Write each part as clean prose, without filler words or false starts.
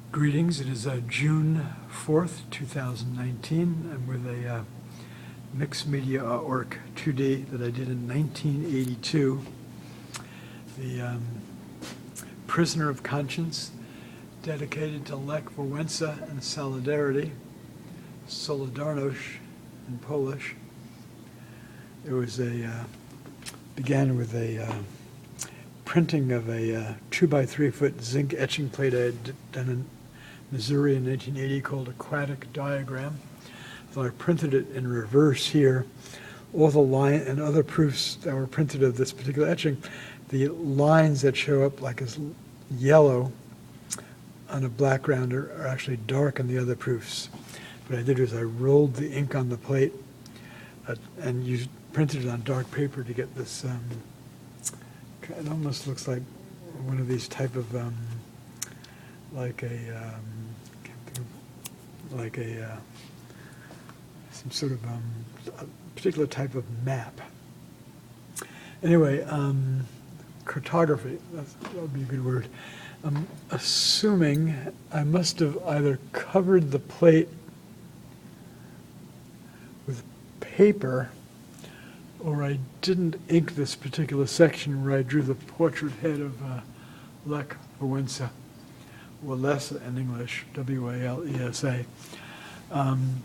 Greetings. It is June 4th, 2019. I'm with a mixed media artwork 2D that I did in 1982. The Prisoner of Conscience, dedicated to Lech Walesa and Solidarity, Solidarność in Polish. It was began with a printing of a 2x3 foot zinc etching plate I had done in Missouri in 1980 called Aquatic Diagram. So I printed it in reverse here. All the line and other proofs that were printed of this particular etching, the lines that show up like as yellow on a black ground are actually dark in the other proofs. What I did was I rolled the ink on the plate and printed it on dark paper to get this, it almost looks like one of these type of, some sort of a particular type of map. Anyway, cartography, that would be a good word. I'm assuming I must have either covered the plate with paper or I didn't ink this particular section where I drew the portrait head of Lech Walesa, Walesa in English, W-A-L-E-S-A,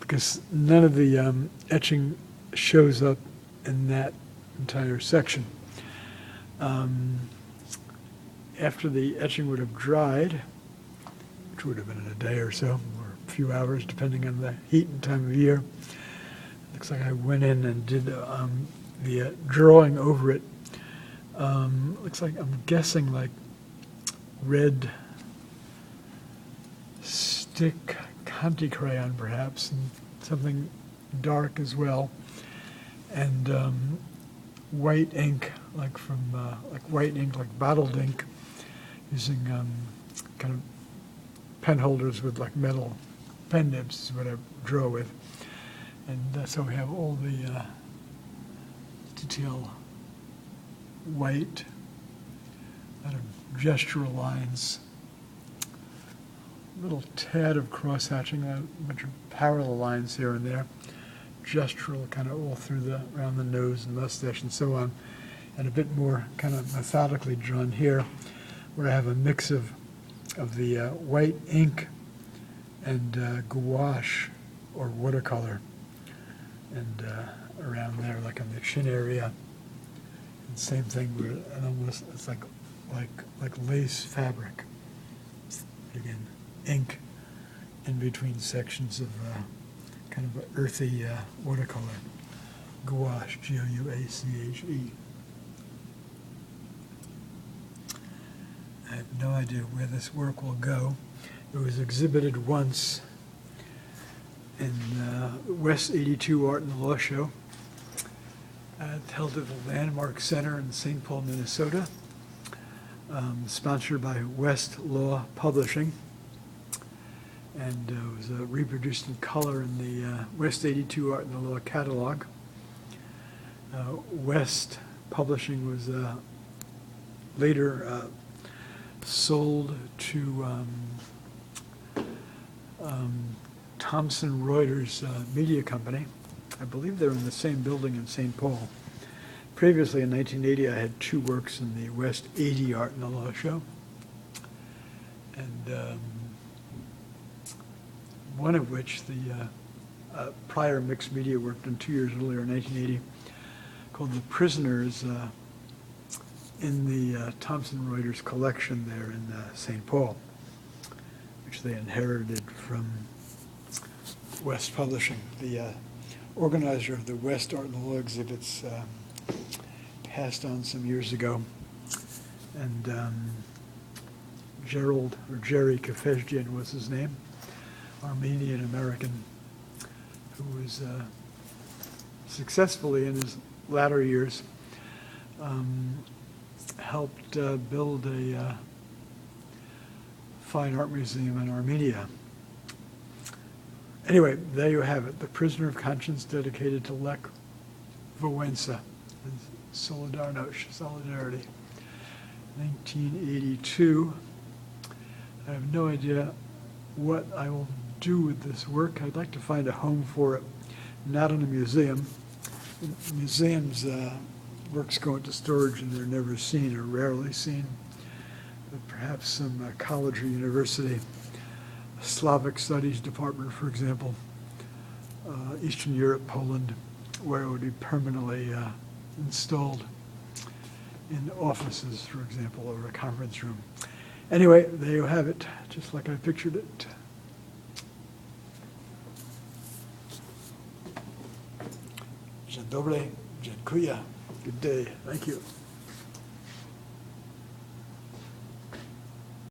because none of the etching shows up in that entire section. After the etching would have dried, which would have been in a day or so, or a few hours, depending on the heat and time of year, looks like I went in and did the drawing over it. Looks like, I'm guessing, like red stick conte crayon, perhaps, and something dark as well, and white ink, like bottled ink, using kind of pen holders with like metal pen nibs is what I draw with. And so we have all the detail white, kind of gestural lines, little tad of cross-hatching, a bunch of parallel lines here and there, gestural kind of all through around the nose and mustache and so on, and a bit more kind of methodically drawn here, where I have a mix of the white ink and gouache or watercolor, and around there, like on the chin area. And same thing where it's like lace fabric. Again, ink in between sections of kind of earthy watercolor. Gouache, G-O-U-A-C-H-E. I have no idea where this work will go. It was exhibited once in West 82 Art and Law Show, held at the Landmark Center in St. Paul, Minnesota, sponsored by West Law Publishing, and was reproduced in color in the West 82 Art and Law catalog. West Publishing was later sold to Thomson Reuters media company. I believe they're in the same building in St. Paul. Previously, in 1980, I had two works in the West 80 Art and Law Show. And one of which, the prior mixed media work done 2 years earlier in 1980, called The Prisoners, in the Thomson Reuters collection there in St. Paul, which they inherited from West Publishing. The organizer of the West Art and Law exhibits passed on some years ago, and Gerald, or Gerald Cafesjian was his name, Armenian-American, who was successfully in his latter years helped build a fine art museum in Armenia. Anyway, there you have it, The Prisoner of Conscience, dedicated to Lech Walesa and Solidarność, Solidarity, 1982. I have no idea what I will do with this work. I'd like to find a home for it, not in a museum. Museums, works go into storage and they're never seen or rarely seen. But perhaps some college or university, Slavic Studies department, for example, Eastern Europe, Poland, where it would be permanently installed in offices, for example, or a conference room. Anyway, there you have it, just like I pictured it. Dzień dobry, dziękuję. Good day. Thank you.